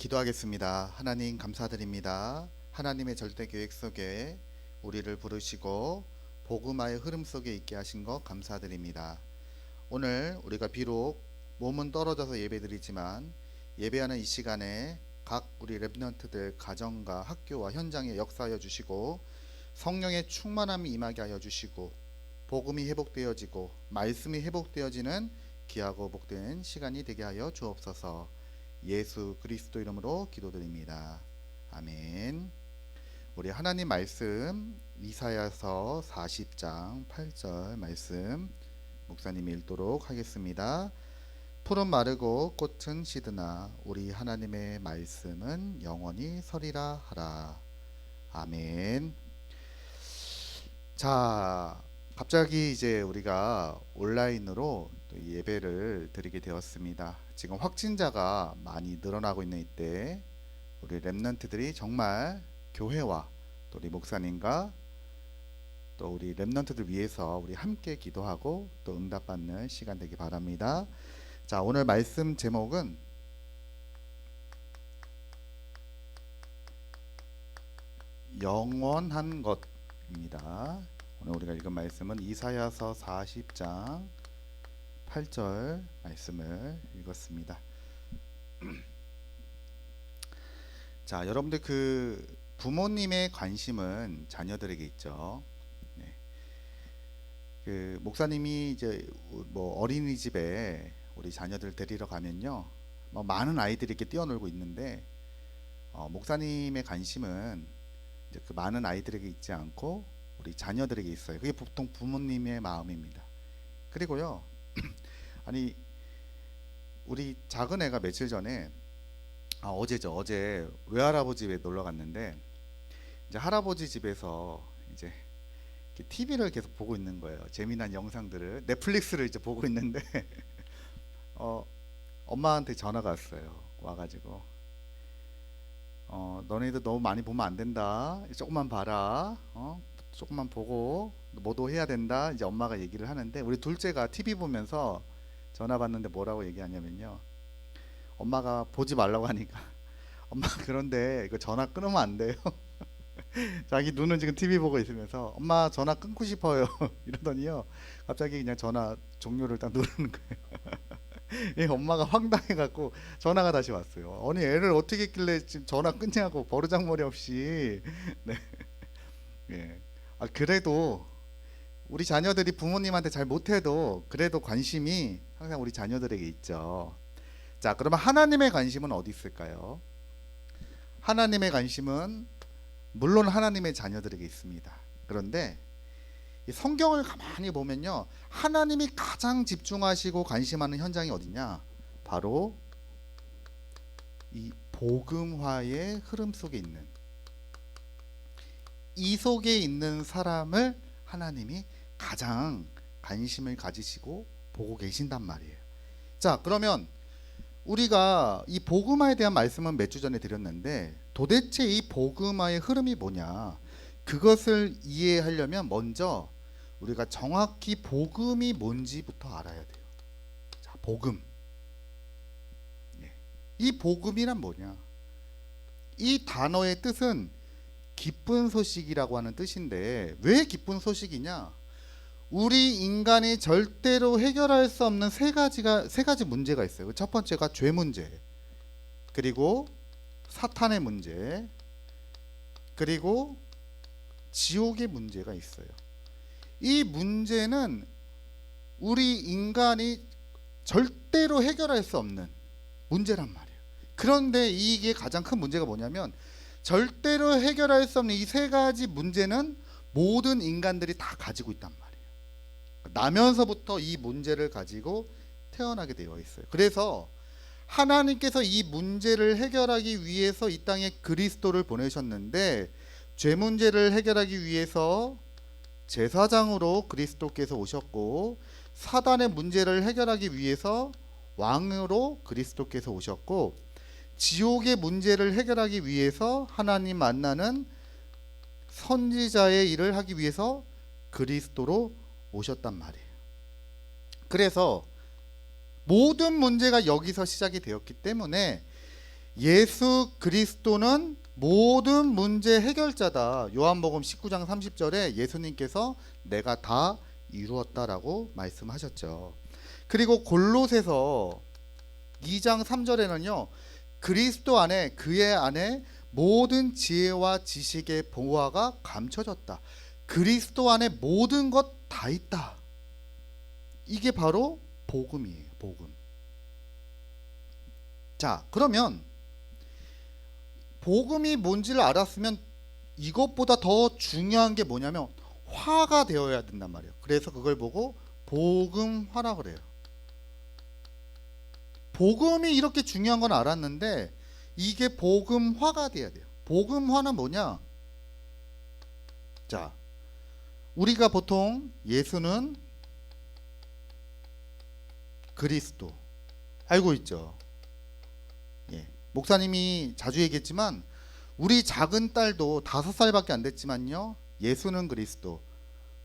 기도하겠습니다. 하나님 감사드립니다. 하나님의 절대 계획 속에 우리를 부르시고 복음화의 흐름 속에 있게 하신 것 감사드립니다. 오늘 우리가 비록 몸은 떨어져서 예배드리지만 예배하는 이 시간에 각 우리 랩런트들 가정과 학교와 현장에 역사하여 주시고 성령의 충만함이 임하게 하여 주시고 복음이 회복되어지고 말씀이 회복되어지는 귀하고 복된 시간이 되게 하여 주옵소서. 예수 그리스도 이름으로 기도드립니다. 아멘. 우리 하나님 말씀 이사야서 40장 8절 말씀 목사님이 읽도록 하겠습니다. 풀은 마르고 꽃은 시드나 우리 하나님의 말씀은 영원히 서리라 하라. 아멘. 자, 갑자기 이제 우리가 온라인으로 또 예배를 드리게 되었습니다. 지금 확진자가 많이 늘어나고 있는 이때 우리 랩런트들이 정말 교회와 또 우리 목사님과 또 우리 랩런트들 위해서 우리 함께 기도하고 또 응답받는 시간 되기 바랍니다. 자, 오늘 말씀 제목은 영원한 것입니다. 오늘 우리가 읽은 말씀은 이사야서 40장 8절 말씀을 읽었습니다. 자, 여러분들 그 부모님의 관심은 자녀들에게 있죠. 네. 그 목사님이 이제 뭐 어린이집에 우리 자녀들 데리러 가면요, 뭐 많은 아이들이 이렇게 뛰어놀고 있는데 목사님의 관심은 이제 그 많은 아이들에게 있지 않고 우리 자녀들에게 있어요. 그게 보통 부모님의 마음입니다. 그리고요, 아니 우리 작은 애가 며칠 전에 어제 외할아버지 집에 놀러 갔는데 이제 할아버지 집에서 이제 TV를 계속 보고 있는 거예요. 재미난 영상들을 넷플릭스를 이제 보고 있는데 엄마한테 전화가 왔어요. 와가지고 너네들 너무 많이 보면 안 된다. 조금만 봐라. 조금만 보고 뭐도 해야 된다. 이제 엄마가 얘기를 하는데 우리 둘째가 TV 보면서 전화 받는데 뭐라고 얘기하냐면요, 엄마가 보지 말라고 하니까 엄마 그런데 이거 전화 끊으면 안 돼요. 자기 눈은 지금 TV 보고 있으면서 엄마 전화 끊고 싶어요. 이러더니요 갑자기 그냥 전화 종료를 딱 누르는 거예요. 이 엄마가 황당해갖고 전화가 다시 왔어요. 아니 애를 어떻게 했길래 지금 전화 끊냐고 버르장머리 없이. 네. 예. 그래도 우리 자녀들이 부모님한테 잘 못해도 그래도 관심이 항상 우리 자녀들에게 있죠. 자, 그러면 하나님의 관심은 어디 있을까요? 하나님의 관심은 물론 하나님의 자녀들에게 있습니다. 그런데 이 성경을 가만히 보면요, 하나님이 가장 집중하시고 관심하는 현장이 어디냐? 바로 이 복음화의 흐름 속에 있는, 이 속에 있는 사람을 하나님이 가장 관심을 가지시고 보고 계신단 말이에요. 자, 그러면 우리가 이 복음화에 대한 말씀은 몇 주 전에 드렸는데 도대체 이 복음화의 흐름이 뭐냐? 그것을 이해하려면 먼저 우리가 정확히 복음이 뭔지부터 알아야 돼요. 자, 복음. 이 복음이란 뭐냐? 이 단어의 뜻은 기쁜 소식이라고 하는 뜻인데 왜 기쁜 소식이냐? 우리 인간이 절대로 해결할 수 없는 세 가지 문제가 있어요. 첫 번째가 죄 문제, 그리고 사탄의 문제, 그리고 지옥의 문제가 있어요. 이 문제는 우리 인간이 절대로 해결할 수 없는 문제란 말이에요. 그런데 이게 가장 큰 문제가 뭐냐면 절대로 해결할 수 없는 이 세 가지 문제는 모든 인간들이 다 가지고 있단 말이에요. 나면서부터 이 문제를 가지고 태어나게 되어 있어요. 그래서 하나님께서 이 문제를 해결하기 위해서 이 땅에 그리스도를 보내셨는데 죄 문제를 해결하기 위해서 제사장으로 그리스도께서 오셨고 사단의 문제를 해결하기 위해서 왕으로 그리스도께서 오셨고 지옥의 문제를 해결하기 위해서 하나님 만나는 선지자의 일을 하기 위해서 그리스도로 오셨단 말이에요. 그래서 모든 문제가 여기서 시작이 되었기 때문에 예수 그리스도는 모든 문제 해결자다. 요한복음 19장 30절에 예수님께서 내가 다 이루었다라고 말씀하셨죠. 그리고 골로새서 2장 3절에는요. 그리스도 안에 그의 안에 모든 지혜와 지식의 보화가 감춰졌다. 그리스도 안에 모든 것 다 있다. 이게 바로 복음이에요. 복음. 자, 그러면 복음이 뭔지를 알았으면 이것보다 더 중요한 게 뭐냐면 화가 되어야 된단 말이에요. 그래서 그걸 보고 복음화라 그래요. 복음이 이렇게 중요한 건 알았는데 이게 복음화가 돼야 돼요. 복음화는 뭐냐? 자, 우리가 보통 예수는 그리스도 알고 있죠. 예. 목사님이 자주 얘기했지만 우리 작은 딸도 5살밖에 안 됐지만요. 예수는 그리스도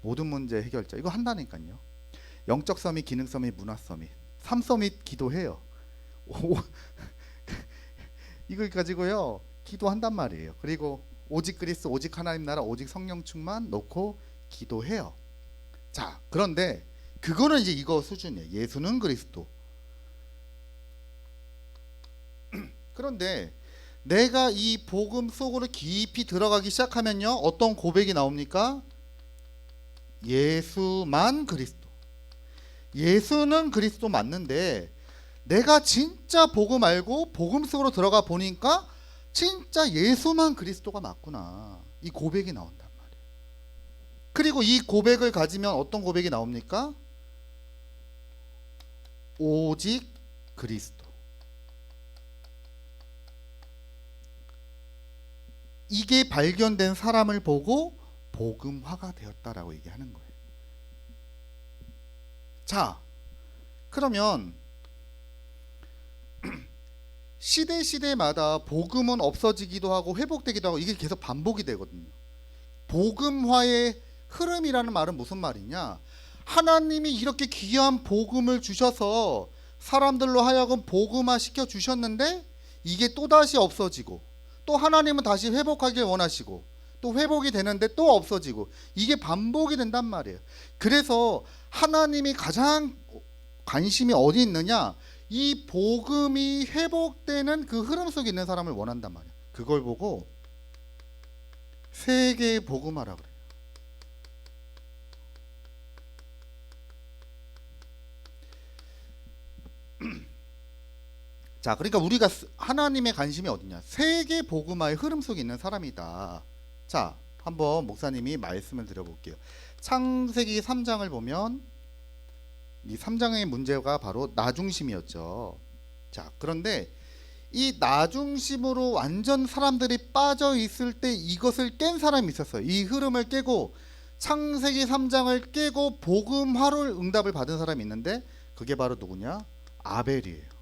모든 문제 해결자 이거 한다니까요. 영적 서밋, 기능 서밋, 문화 서밋 3서밋 기도해요. 이걸 가지고요 기도한단 말이에요. 그리고 오직 그리스도, 오직 하나님 나라, 오직 성령 충만 놓고 기도해요. 자, 그런데 그거는 이제 이거 수준이에요. 예수는 그리스도. 그런데 내가 이 복음 속으로 깊이 들어가기 시작하면요 어떤 고백이 나옵니까? 예수만 그리스도. 예수는 그리스도 맞는데 내가 진짜 복음 알고 복음 속으로 들어가 보니까 진짜 예수만 그리스도가 맞구나. 이 고백이 나온단 말이에요. 그리고 이 고백을 가지면 어떤 고백이 나옵니까? 오직 그리스도. 이게 발견된 사람을 보고 복음화가 되었다라고 얘기하는 거예요. 자, 그러면 시대마다 복음은 없어지기도 하고 회복되기도 하고 이게 계속 반복이 되거든요. 복음화의 흐름이라는 말은 무슨 말이냐? 하나님이 이렇게 귀한 복음을 주셔서 사람들로 하여금 복음화 시켜 주셨는데 이게 또다시 없어지고 또 하나님은 다시 회복하길 원하시고 또 회복이 되는데 또 없어지고 이게 반복이 된단 말이에요. 그래서 하나님이 가장 관심이 어디 있느냐? 이 복음이 회복되는 그 흐름 속에 있는 사람을 원한단 말이에요. 그걸 보고 세계의 복음화라 그래요. 자, 그러니까 우리가 하나님의 관심이 어디냐? 세계 복음화의 흐름 속에 있는 사람이다. 자, 한번 목사님이 말씀을 드려볼게요. 창세기 3장을 보면 이 3장의 문제가 바로 나 중심이었죠. 자, 그런데 이 나 중심으로 완전 사람들이 빠져 있을 때 이것을 깬 사람이 있었어요. 이 흐름을 깨고 창세기 3장을 깨고 복음화로 응답을 받은 사람이 있는데 그게 바로 누구냐? 아벨이에요.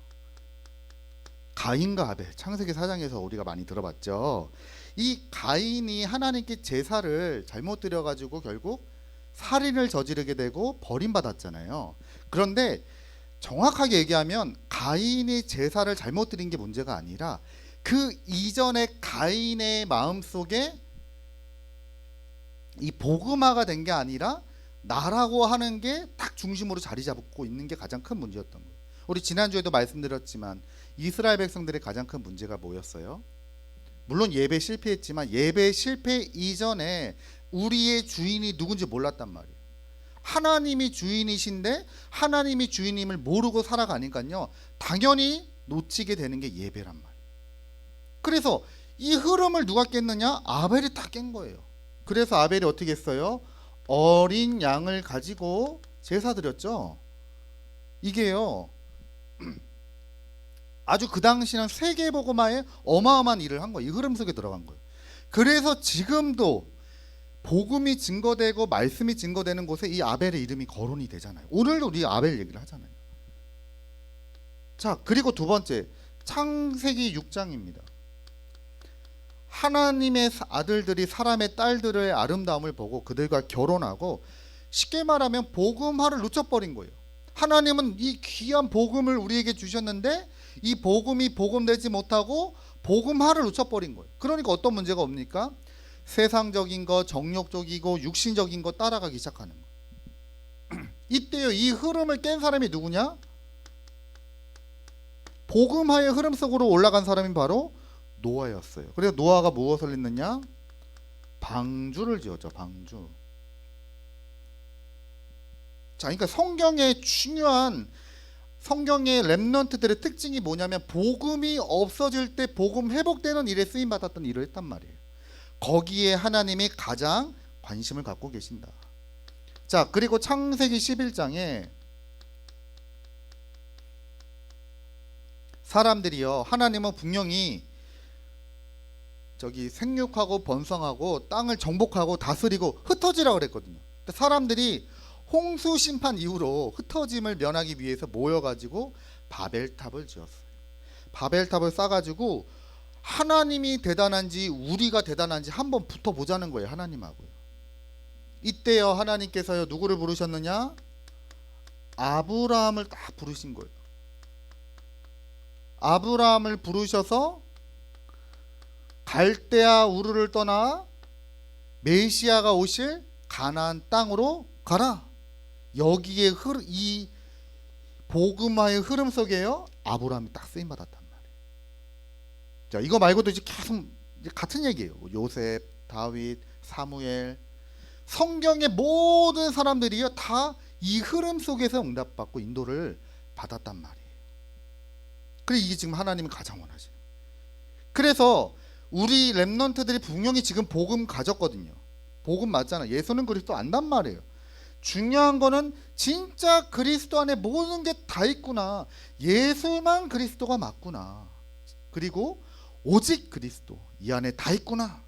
가인과 아벨. 창세기 4장에서 우리가 많이 들어봤죠. 이 가인이 하나님께 제사를 잘못 드려가지고 결국 살인을 저지르게 되고 버림받았잖아요. 그런데 정확하게 얘기하면 가인이 제사를 잘못 드린 게 문제가 아니라 그 이전에 가인의 마음속에 이 복음화가 된 게 아니라 나라고 하는 게 딱 중심으로 자리 잡고 있는 게 가장 큰 문제였던 거예요. 우리 지난주에도 말씀드렸지만 이스라엘 백성들의 가장 큰 문제가 뭐였어요? 물론 예배 실패했지만 예배 실패 이전에 우리의 주인이 누군지 몰랐단 말이에요. 하나님이 주인이신데 하나님이 주인임을 모르고 살아가니까요 당연히 놓치게 되는 게 예배란 말이에요. 그래서 이 흐름을 누가 깼느냐? 아벨이 다 깬 거예요. 그래서 아벨이 어떻게 했어요? 어린 양을 가지고 제사 드렸죠. 이게요 아주 그 당시는 세계복음화에 어마어마한 일을 한 거예요. 이 흐름 속에 들어간 거예요. 그래서 지금도 복음이 증거되고 말씀이 증거되는 곳에 이 아벨의 이름이 거론이 되잖아요. 오늘도 우리 아벨 얘기를 하잖아요. 자, 그리고 두 번째 창세기 6장입니다. 하나님의 아들들이 사람의 딸들의 아름다움을 보고 그들과 결혼하고 쉽게 말하면 복음화를 놓쳐버린 거예요. 하나님은 이 귀한 복음을 우리에게 주셨는데 이 복음이 복음되지 못하고 복음화를 놓쳐버린 거예요. 그러니까 어떤 문제가 옵니까? 세상적인 거, 정욕적이고 육신적인 거 따라가기 시작하는 거예요. 이때요, 이 흐름을 깬 사람이 누구냐? 복음화의 흐름 속으로 올라간 사람이 바로 노아였어요. 그래서 노아가 무엇을 했느냐? 방주를 지었죠. 방주. 자, 그러니까 성경의 중요한 성경의 렘넌트들의 특징이 뭐냐면 복음이 없어질 때 복음 회복되는 일에 쓰임 받았던 일을 했단 말이에요. 거기에 하나님이 가장 관심을 갖고 계신다. 자, 그리고 창세기 11장에 사람들이요, 하나님은 분명히 생육하고 번성하고 땅을 정복하고 다스리고 흩어지라고 그랬거든요. 근데 사람들이 홍수 심판 이후로 흩어짐을 면하기 위해서 모여가지고 바벨탑을 지었어요. 바벨탑을 쌓아가지고 하나님이 대단한지 우리가 대단한지 한번 붙어보자는 거예요. 하나님하고요. 이때요, 하나님께서요, 누구를 부르셨느냐? 아브라함을 딱 부르신 거예요. 아브라함을 부르셔서 갈대아 우르를 떠나 메시아가 오실 가나안 땅으로 가라. 여기에 이 복음화의 흐름 속에요, 아브라함이 딱 쓰임 받았단 말이에요. 자, 이거 말고도 이제 계속 같은 얘기예요. 요셉, 다윗, 사무엘, 성경의 모든 사람들이요, 다 이 흐름 속에서 응답받고 인도를 받았단 말이에요. 그래, 이게 지금 하나님이 가장 원하시는. 그래서 우리 렘넌트들이 분명히 지금 복음 가졌거든요. 복음 맞잖아. 예수는 그리스도 안단 말이에요. 중요한 거는 진짜 그리스도 안에 모든 게 다 있구나. 예수만 그리스도가 맞구나. 그리고 오직 그리스도 이 안에 다 있구나.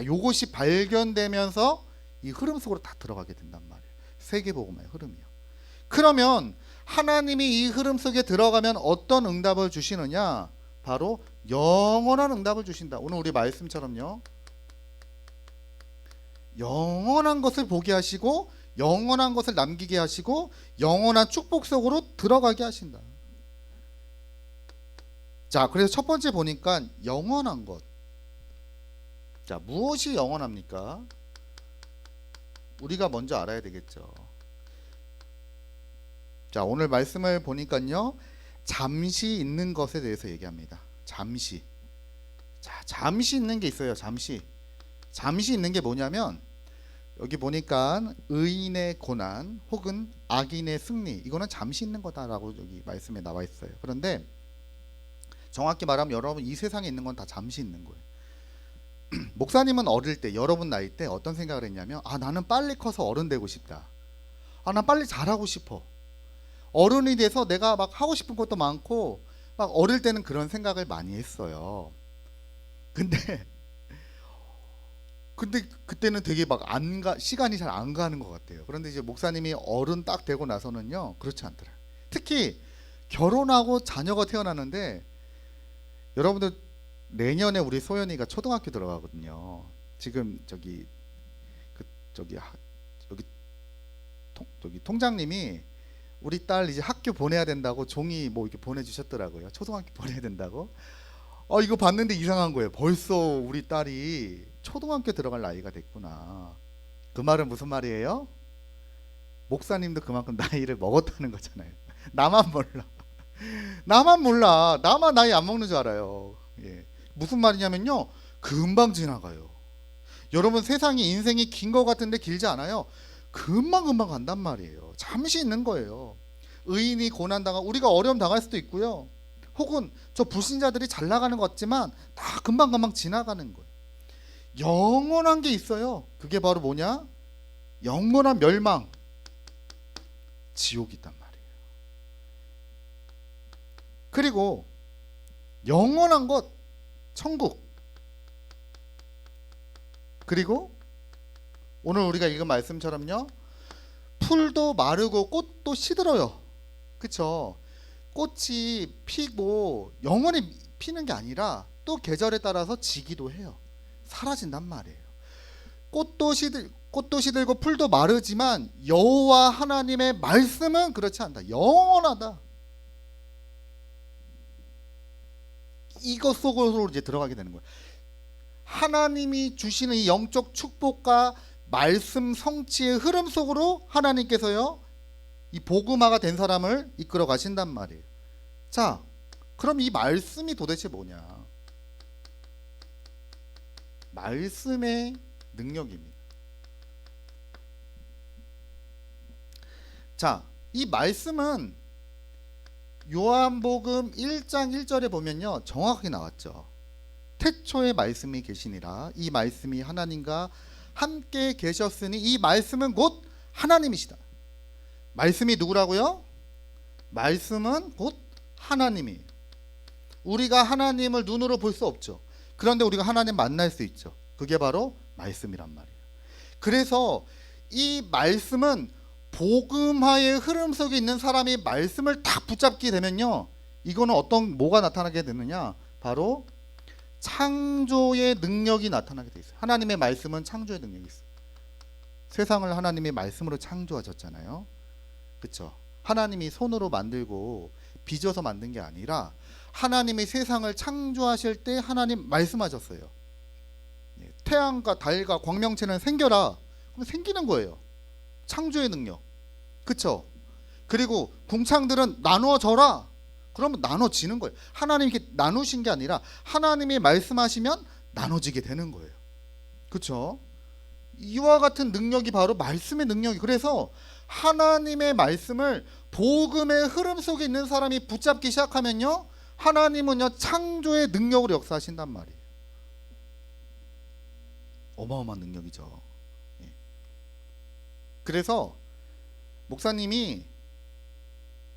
요것이 발견되면서 이 흐름 속으로 다 들어가게 된단 말이에요. 세계복음의 흐름이요. 그러면 하나님이 이 흐름 속에 들어가면 어떤 응답을 주시느냐? 바로 영원한 응답을 주신다. 오늘 우리 말씀처럼요, 영원한 것을 보게 하시고 영원한 것을 남기게 하시고 영원한 축복 속으로 들어가게 하신다. 자, 그래서 첫 번째 보니까 영원한 것. 자, 무엇이 영원합니까? 우리가 먼저 알아야 되겠죠. 자, 오늘 말씀을 보니까요, 잠시 있는 것에 대해서 얘기합니다. 잠시. 자, 잠시 있는 게 있어요. 잠시 있는 게 뭐냐면, 여기 보니까 의인의 고난 혹은 악인의 승리, 이거는 잠시 있는 거다라고 여기 말씀에 나와 있어요. 그런데 정확히 말하면 여러분, 이 세상에 있는 건 다 잠시 있는 거예요. 목사님은 어릴 때, 여러분 나이 때 어떤 생각을 했냐면, 나는 빨리 커서 어른 되고 싶다. 난 빨리 잘하고 싶어. 어른이 돼서 내가 막 하고 싶은 것도 많고, 막 어릴 때는 그런 생각을 많이 했어요. 근데 그때는 되게 막 시간이 잘 안 가는 것 같아요. 그런데 이제 목사님이 어른 딱 되고 나서는요, 그렇지 않더라고요. 특히 결혼하고 자녀가 태어나는데, 여러분들 내년에 우리 소연이가 초등학교 들어가거든요. 지금 여기 통장님이 우리 딸 이제 학교 보내야 된다고 종이 뭐 이렇게 보내주셨더라고요. 초등학교 보내야 된다고. 이거 봤는데 이상한 거예요. 벌써 우리 딸이 초등학교 들어갈 나이가 됐구나. 그 말은 무슨 말이에요? 목사님도 그만큼 나이를 먹었다는 거잖아요. 나만 몰라. 나만 나이 안 먹는 줄 알아요. 예. 무슨 말이냐면요, 금방 지나가요. 여러분, 세상이 인생이 긴 것 같은데 길지 않아요. 금방 간단 말이에요. 잠시 있는 거예요. 의인이 고난당하고 우리가 어려움 당할 수도 있고요, 혹은 저 불신자들이 잘 나가는 것 같지만 다 금방 지나가는 거예요. 영원한 게 있어요. 그게 바로 뭐냐? 영원한 멸망, 지옥이 있단 말이에요. 그리고 영원한 것, 천국. 그리고 오늘 우리가 읽은 말씀처럼요, 풀도 마르고 꽃도 시들어요. 그쵸? 꽃이 피고 영원히 피는 게 아니라 또 계절에 따라서 지기도 해요. 사라진단 말이에요. 꽃도 시들고 풀도 마르지만 여호와 하나님의 말씀은 그렇지 않다. 영원하다. 이것 속으로 이제 들어가게 되는 거예요. 하나님이 주시는 이 영적 축복과 말씀 성취의 흐름 속으로 하나님께서요 이 복음화가 된 사람을 이끌어 가신단 말이에요. 자, 그럼 이 말씀이 도대체 뭐냐? 말씀의 능력입니다. 자, 이 말씀은 요한복음 1장 1절에 보면요 정확하게 나왔죠. 태초에 말씀이 계시니라. 이 말씀이 하나님과 함께 계셨으니 이 말씀은 곧 하나님이시다. 말씀이 누구라고요? 말씀은 곧 하나님이에요. 우리가 하나님을 눈으로 볼 수 없죠. 그런데 우리가 하나님 만날 수 있죠. 그게 바로 말씀이란 말이에요. 그래서 이 말씀은 복음화의 흐름 속에 있는 사람이 말씀을 딱 붙잡게 되면요 이거는 뭐가 나타나게 되느냐, 바로 창조의 능력이 나타나게 돼 있어요. 하나님의 말씀은 창조의 능력이 있어요. 세상을 하나님의 말씀으로 창조하셨잖아요. 그렇죠? 하나님이 손으로 만들고 빚어서 만든 게 아니라 하나님이 세상을 창조하실 때 하나님 말씀하셨어요. 태양과 달과 광명체는 생겨라. 그럼 생기는 거예요. 창조의 능력. 그렇죠? 그리고 궁창들은 나누어져라. 그러면 나눠지는 거예요. 하나님이 이렇게 나누신 게 아니라 하나님이 말씀하시면 나눠지게 되는 거예요. 그렇죠? 이와 같은 능력이 바로 말씀의 능력이. 그래서 하나님의 말씀을 복음의 흐름 속에 있는 사람이 붙잡기 시작하면요 하나님은요 창조의 능력으로 역사하신단 말이에요. 어마어마한 능력이죠. 그래서 목사님이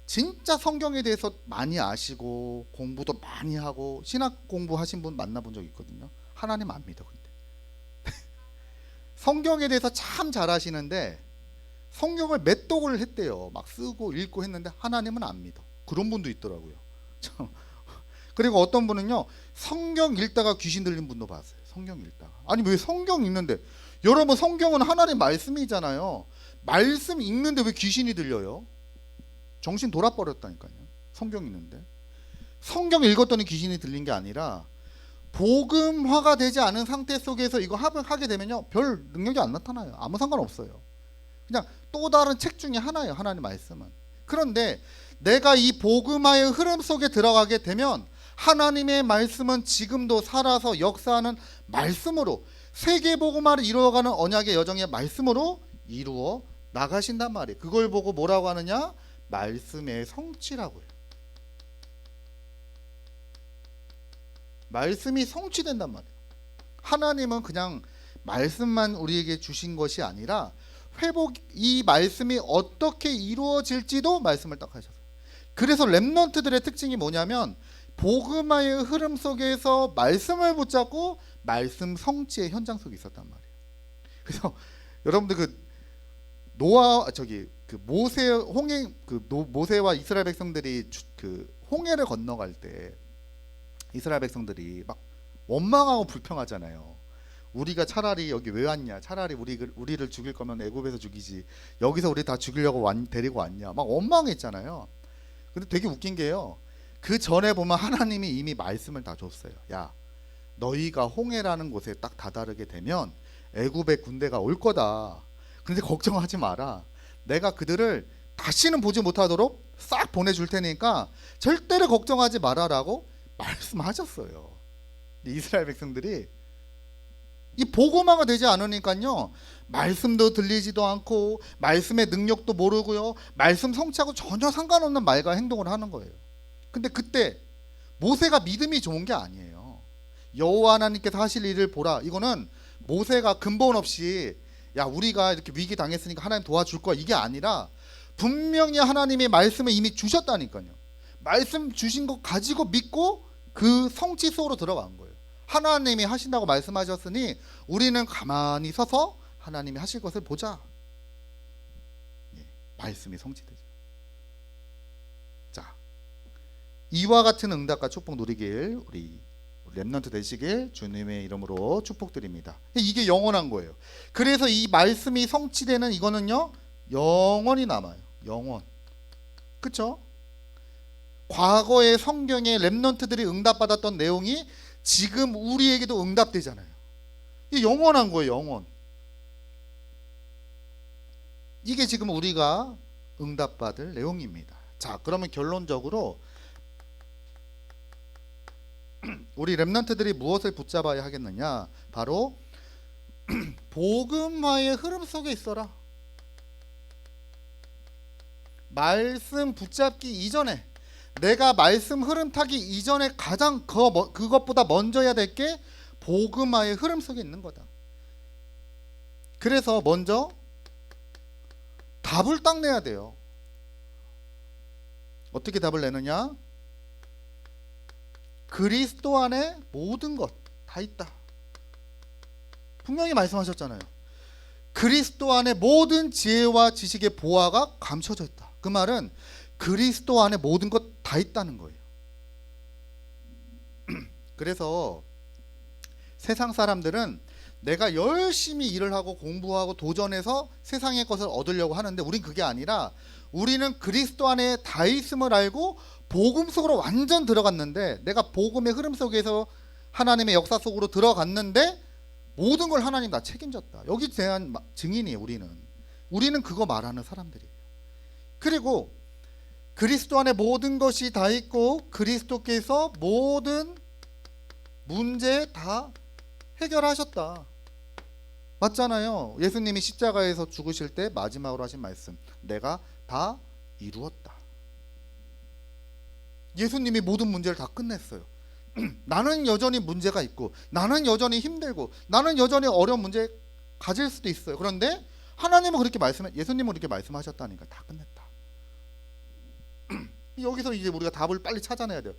진짜 성경에 대해서 많이 아시고 공부도 많이 하고 신학 공부하신 분 만나본 적 있거든요. 하나님 안 믿어. 근데 성경에 대해서 참 잘 아시는데 성경을 몇 독을 했대요. 막 쓰고 읽고 했는데 하나님은 안 믿어. 그런 분도 있더라고요. 그리고 어떤 분은요 성경 읽다가 귀신 들린 분도 봤어요. 성경 읽다가. 아니 왜 성경 읽는데, 여러분 성경은 하나님의 말씀이잖아요. 말씀 읽는데 왜 귀신이 들려요? 정신 돌아버렸다니까요. 성경 읽는데. 성경 읽었더니 귀신이 들린 게 아니라 복음화가 되지 않은 상태 속에서 이거 하게 되면요 별 능력이 안 나타나요. 아무 상관없어요. 그냥 또 다른 책 중에 하나예요. 하나님 말씀은. 그런데 내가 이 복음화의 흐름 속에 들어가게 되면 하나님의 말씀은 지금도 살아서 역사하는 말씀으로, 세계 복음화를 이루어가는 언약의 여정의 말씀으로 이루어 나가신단 말이에요. 그걸 보고 뭐라고 하느냐? 말씀의 성취라고 해요. 말씀이 성취된단 말이에요. 하나님은 그냥 말씀만 우리에게 주신 것이 아니라 이 말씀이 어떻게 이루어질지도 말씀을 딱 하셨어요. 그래서 렘넌트들의 특징이 뭐냐면 복음화의 흐름 속에서 말씀을 붙잡고 말씀 성취의 현장 속에 있었단 말이에요. 그래서 여러분들 모세와 이스라엘 백성들이 홍해를 건너갈 때 이스라엘 백성들이 막 원망하고 불평하잖아요. 우리가 차라리 여기 왜 왔냐? 차라리 우리를 죽일 거면 애굽에서 죽이지. 여기서 우리 다 죽이려고 데리고 왔냐? 막 원망했잖아요. 근데 되게 웃긴 게요. 그 전에 보면 하나님이 이미 말씀을 다 줬어요. 야, 너희가 홍해라는 곳에 딱 다다르게 되면 애굽의 군대가 올 거다. 근데 걱정하지 마라. 내가 그들을 다시는 보지 못하도록 싹 보내줄 테니까 절대로 걱정하지 마라라고 말씀하셨어요. 이스라엘 백성들이 이 복음화가 되지 않으니까요 말씀도 들리지도 않고 말씀의 능력도 모르고요 말씀 성취하고 전혀 상관없는 말과 행동을 하는 거예요. 근데 그때 모세가 믿음이 좋은 게 아니에요. 여호와 하나님께서 하실 일을 보라. 이거는 모세가 근본 없이 야 우리가 이렇게 위기 당했으니까 하나님 도와줄 거야 이게 아니라 분명히 하나님의 말씀을 이미 주셨다니까요. 말씀 주신 거 가지고 믿고 그 성취 속으로 들어간 거예요. 하나님이 하신다고 말씀하셨으니 우리는 가만히 서서 하나님이 하실 것을 보자. 말씀이 성취되죠. 자, 이와 같은 응답과 축복 누리길 우리 렘넌트 되시길 주님의 이름으로 축복드립니다. 이게 영원한 거예요. 그래서 이 말씀이 성취되는 이거는요, 영원히 남아요. 영원. 그쵸? 과거의 성경에 렘넌트들이 응답받았던 내용이 지금 우리에게도 응답되잖아요. 이게 영원한 거예요. 영원. 이게 지금 우리가 응답받을 내용입니다. 자, 그러면 결론적으로 우리 렘넌트들이 무엇을 붙잡아야 하겠느냐? 바로 복음화의 흐름 속에 있어라. 말씀 붙잡기 이전에, 내가 말씀 흐름 타기 이전에 가장 그것보다 먼저 해야 될 게 복음화의 흐름 속에 있는 거다. 그래서 먼저 답을 딱 내야 돼요. 어떻게 답을 내느냐? 그리스도 안에 모든 것 다 있다. 분명히 말씀하셨잖아요. 그리스도 안에 모든 지혜와 지식의 보화가 감춰져 있다. 그 말은 그리스도 안에 모든 것 다 있다는 거예요. 그래서 세상 사람들은 내가 열심히 일을 하고 공부하고 도전해서 세상의 것을 얻으려고 하는데, 우린 그게 아니라 우리는 그리스도 안에 다 있음을 알고 복음 속으로 완전 들어갔는데, 내가 복음의 흐름 속에서 하나님의 역사 속으로 들어갔는데 모든 걸 하나님 다 책임졌다. 여기 대한 증인이에요. 우리는 그거 말하는 사람들이에요. 그리고 그리스도 안에 모든 것이 다 있고 그리스도께서 모든 문제 다 해결하셨다. 맞잖아요. 예수님이 십자가에서 죽으실 때 마지막으로 하신 말씀, 내가 다 이루었다. 예수님이 모든 문제를 다 끝냈어요. 나는 여전히 문제가 있고, 나는 여전히 힘들고, 나는 여전히 어려운 문제 가질 수도 있어요. 그런데 하나님은 예수님은 그렇게 말씀하셨다니까 다 끝냈다. 여기서 이제 우리가 답을 빨리 찾아내야 돼요.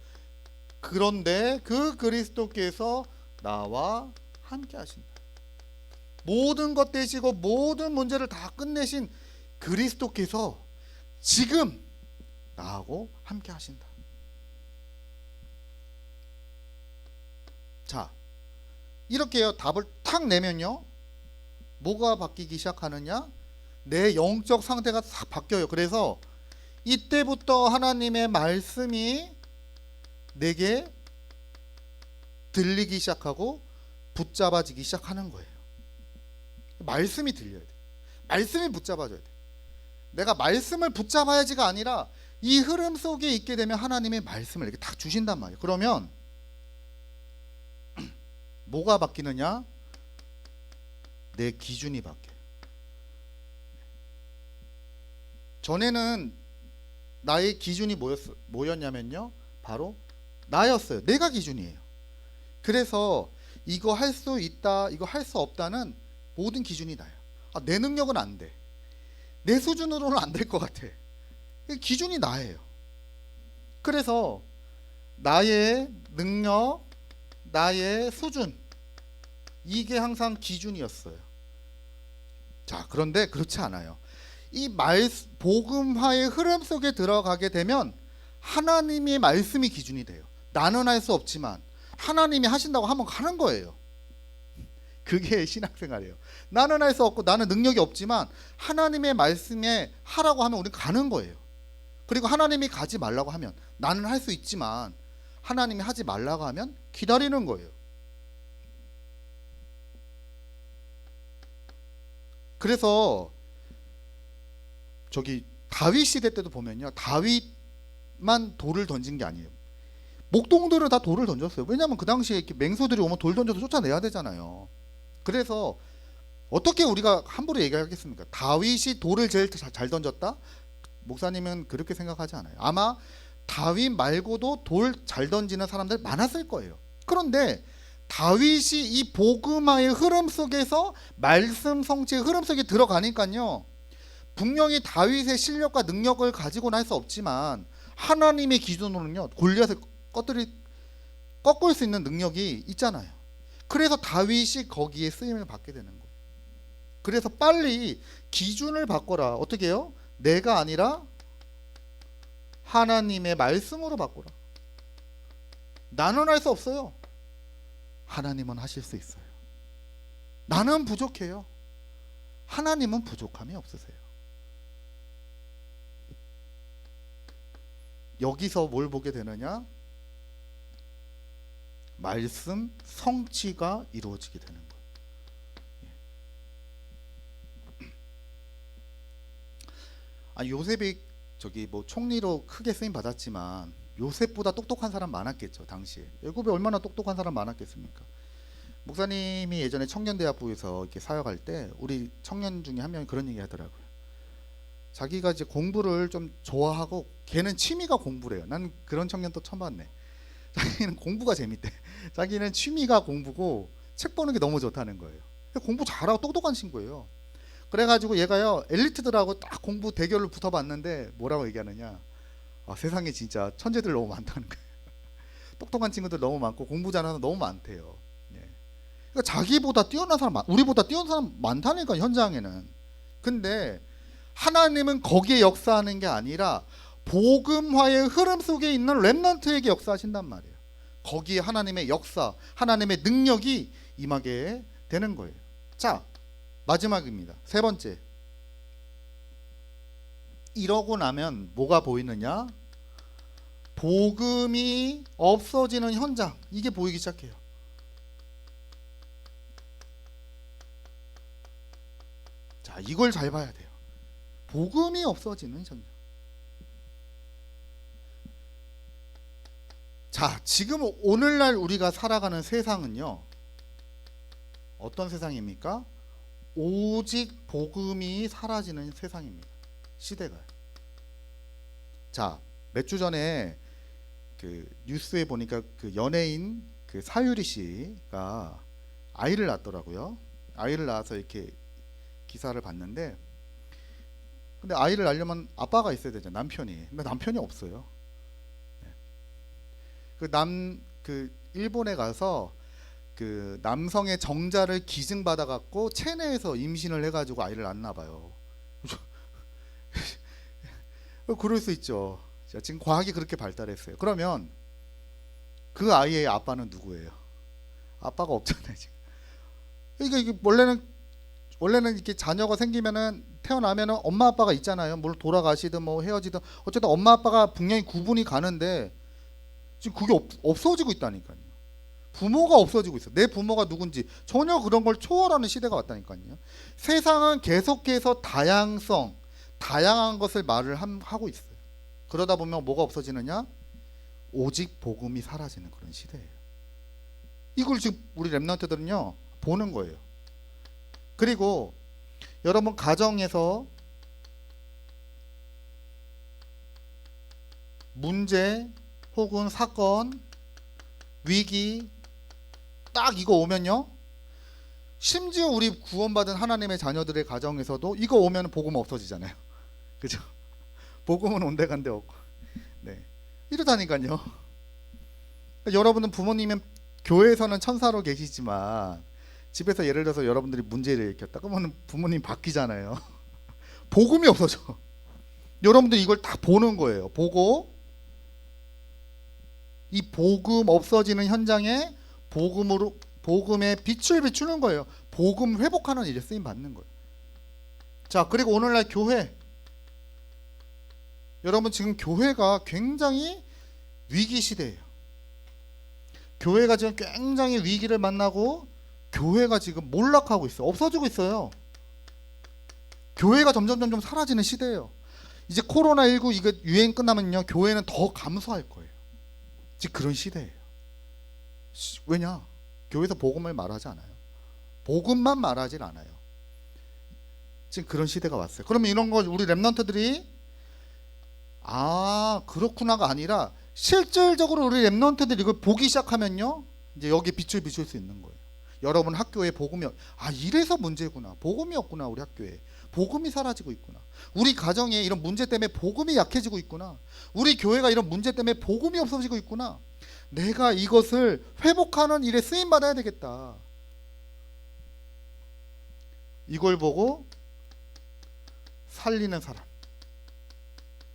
그런데 그 그리스도께서 나와 함께 하신다. 모든 것 되시고 모든 문제를 다 끝내신 그리스도께서 지금 나하고 함께 하신다. 자, 이렇게요, 답을 탁 내면요, 뭐가 바뀌기 시작하느냐? 내 영적 상태가 싹 바뀌어요. 그래서 이때부터 하나님의 말씀이 내게 들리기 시작하고 붙잡아지기 시작하는 거예요. 말씀이 들려야 돼. 말씀이 붙잡아줘야 돼. 내가 말씀을 붙잡아야지가 아니라 이 흐름 속에 있게 되면 하나님의 말씀을 이렇게 딱 주신단 말이에요. 그러면 뭐가 바뀌느냐? 내 기준이 바뀌어요. 전에는 나의 기준이 뭐였냐면요, 바로 나였어요. 내가 기준이에요. 그래서 이거 할 수 있다, 이거 할 수 없다는 모든 기준이 나요. 내 능력은 안 돼, 내 수준으로는 안 될 것 같아. 기준이 나예요. 그래서 나의 능력, 나의 수준, 이게 항상 기준이었어요. 자, 그런데 그렇지 않아요. 이 복음화의 흐름 속에 들어가게 되면 하나님의 말씀이 기준이 돼요. 나는 할 수 없지만 하나님이 하신다고 하면 가는 거예요. 그게 신앙생활이에요. 나는 할 수 없고 나는 능력이 없지만 하나님의 말씀에 하라고 하면 우리는 가는 거예요. 그리고 하나님이 가지 말라고 하면, 나는 할 수 있지만 하나님이 하지 말라고 하면 기다리는 거예요. 그래서 다윗 시대 때도 보면요, 다윗만 돌을 던진 게 아니에요. 목동들은 다 돌을 던졌어요. 왜냐하면 그 당시에 이렇게 맹수들이 오면 돌 던져서 쫓아내야 되잖아요. 그래서 어떻게 우리가 함부로 얘기하겠습니까? 다윗이 돌을 제일 잘 던졌다? 목사님은 그렇게 생각하지 않아요. 아마 다윗 말고도 돌 잘 던지는 사람들 많았을 거예요. 그런데 다윗이 이 복음화의 흐름 속에서 말씀 성취의 흐름 속에 들어가니까요, 분명히 다윗의 실력과 능력을 가지고는 할 수 없지만 하나님의 기준으로는요, 골리앗을 꺾을 수 있는 능력이 있잖아요. 그래서 다윗이 거기에 쓰임을 받게 되는 거예요. 그래서 빨리 기준을 바꿔라. 어떻게 해요? 내가 아니라 하나님의 말씀으로 바꿔라. 나는 할 수 없어요. 하나님은 하실 수 있어요. 나는 부족해요. 하나님은 부족함이 없으세요. 여기서 뭘 보게 되느냐? 말씀 성취가 이루어지게 되는 거예요. 요셉이 저기 뭐 총리로 크게 쓰임 받았지만 요셉보다 똑똑한 사람 많았겠죠. 당시에 애굽에 얼마나 똑똑한 사람 많았겠습니까? 목사님이 예전에 청년대학부에서 이렇게 사역할 때 우리 청년 중에 한 명이 그런 얘기 하더라고요. 자기가 이제 공부를 좀 좋아하고 걔는 취미가 공부래요. 난 그런 청년 또 처음 봤네. 자기는 공부가 재밌대. 자기는 취미가 공부고 책 보는 게 너무 좋다는 거예요. 공부 잘하고 똑똑한 친구예요. 그래가지고 얘가요 엘리트들하고 딱 공부 대결을 붙어봤는데 뭐라고 얘기하느냐? 세상에 진짜 천재들 너무 많다는 거예요. 똑똑한 친구들 너무 많고 공부 잘하는 사람 너무 많대요. 그러니까 자기보다 뛰어난 사람, 우리보다 뛰어난 사람 많다니까 현장에는. 근데 하나님은 거기에 역사하는 게 아니라 복음화의 흐름 속에 있는 렘넌트에게 역사하신단 말이에요. 거기에 하나님의 역사, 하나님의 능력이 임하게 되는 거예요. 자, 마지막입니다. 세 번째. 이러고 나면 뭐가 보이느냐? 복음이 없어지는 현장. 이게 보이기 시작해요. 자, 이걸 잘 봐야 돼요. 복음이 없어지는 현장. 자, 지금 오늘날 우리가 살아가는 세상은요, 어떤 세상입니까? 오직 복음이 사라지는 세상입니다. 시대가. 자, 몇 주 전에 그 뉴스에 보니까 그 연예인 그 사유리 씨가 아이를 낳았더라고요. 아이를 낳아서 이렇게 기사를 봤는데, 근데 아이를 낳으려면 아빠가 있어야 되잖아요. 남편이. 근데 남편이 없어요. 그 일본에 가서 그 남성의 정자를 기증받아 갖고 체내에서 임신을 해가지고 아이를 낳나 봐요. 그럴 수 있죠. 자, 지금 과학이 그렇게 발달했어요. 그러면 그 아이의 아빠는 누구예요? 아빠가 없잖아요 지금. 그러니까 이게 원래는 이렇게 자녀가 생기면은 태어나면은 엄마 아빠가 있잖아요. 물론 돌아가시든 뭐 헤어지든 어쨌든 엄마 아빠가 분명히 구분이 가는데 지금 그게 없어지고 있다니까요. 부모가 없어지고 있어. 내 부모가 누군지 전혀 그런 걸 초월하는 시대가 왔다니까요. 세상은 계속해서 다양한 것을 말을 하고 있어요. 그러다 보면 뭐가 없어지느냐? 오직 복음이 사라지는 그런 시대예요. 이걸 지금 우리 렘넌트들은요 보는 거예요. 그리고 여러분 가정에서 문제 혹은 사건, 위기 딱 이거 오면요, 심지어 우리 구원받은 하나님의 자녀들의 가정에서도 이거 오면 복음 없어지잖아요. 그죠? 복음은 온데간데 없고. 네, 이러다니까요. 여러분은 부모님은 교회에서는 천사로 계시지만 집에서 예를 들어서 여러분들이 문제를 일으켰다 그러면 부모님 바뀌잖아요. 복음이 없어져. 여러분들이 이걸 다 보는 거예요. 보고 이 복음 없어지는 현장에 복음의 빛을 비추는 거예요. 복음 회복하는 일에 쓰임 받는 거예요. 자, 그리고 오늘날 교회, 여러분 지금 교회가 굉장히 위기 시대예요. 교회가 지금 굉장히 위기를 만나고 교회가 지금 몰락하고 있어요. 없어지고 있어요. 교회가 점점 사라지는 시대예요. 이제 코로나19 이거 유행 끝나면요 교회는 더 감소할 거예요. 지금 그런 시대예요. 왜냐? 교회에서 복음을 말하지 않아요. 복음만 말하질 않아요. 지금 그런 시대가 왔어요. 그러면 이런 거 우리 렘넌트들이 그렇구나가 아니라 실질적으로 우리 렘넌트들이 이걸 보기 시작하면요 이제 여기 빛을 비출 수 있는 거예요. 여러분 학교에 복음이 이래서 문제구나. 복음이 없구나. 우리 학교에 복음이 사라지고 있구나. 우리 가정에 이런 문제 때문에 복음이 약해지고 있구나. 우리 교회가 이런 문제 때문에 복음이 없어지고 있구나. 내가 이것을 회복하는 일에 쓰임 받아야 되겠다. 이걸 보고 살리는 사람.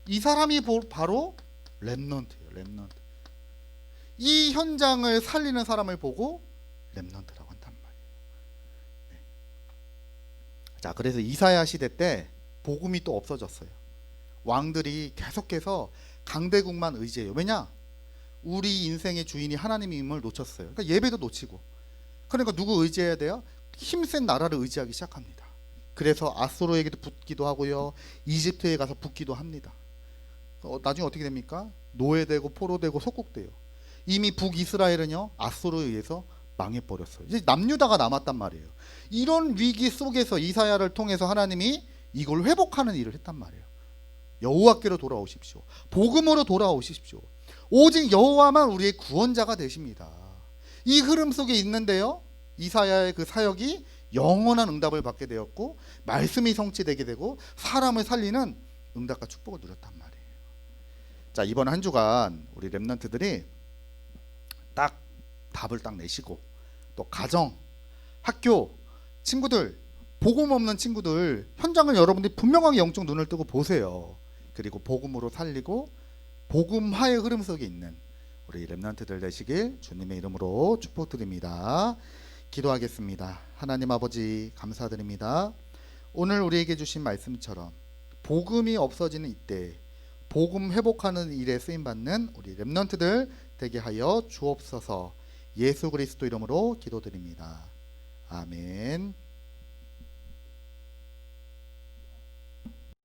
이 사람이 바로 렘넌트예요. 렘넌트. 이 현장을 살리는 사람을 보고 렘넌트라고 한단 말이에요. 네. 자, 그래서 이사야 시대 때 복음이 또 없어졌어요. 왕들이 계속해서 강대국만 의지해요. 왜냐? 우리 인생의 주인이 하나님임을 놓쳤어요. 그러니까 예배도 놓치고. 그러니까 누구 의지해야 돼요? 힘센 나라를 의지하기 시작합니다. 그래서 아수르에게도 붙기도 하고요. 이집트에 가서 붙기도 합니다. 나중에 어떻게 됩니까? 노예되고 포로되고 속국돼요. 이미 북이스라엘은요 아수르에 의해서 망해버렸어요. 이제 남유다가 남았단 말이에요. 이런 위기 속에서 이사야를 통해서 하나님이 이걸 회복하는 일을 했단 말이에요. 여호와께로 돌아오십시오. 복음으로 돌아오십시오. 오직 여호와만 우리의 구원자가 되십니다. 이 흐름 속에 있는데요, 이사야의 그 사역이 영원한 응답을 받게 되었고 말씀이 성취되게 되고 사람을 살리는 응답과 축복을 누렸단 말이에요. 자, 이번 한 주간 우리 렘넌트들이 딱 답을 딱 내시고, 또 가정, 학교, 친구들, 복음 없는 친구들 현장을 여러분들이 분명하게 영적 눈을 뜨고 보세요. 그리고 복음으로 살리고 복음화의 흐름 속에 있는 우리 렘넌트들 되시길 주님의 이름으로 축복드립니다. 기도하겠습니다. 하나님 아버지 감사드립니다. 오늘 우리에게 주신 말씀처럼 복음이 없어지는 이때 복음 회복하는 일에 쓰임받는 우리 렘넌트들 되게 하여 주옵소서. 예수 그리스도 이름으로 기도드립니다. 아멘.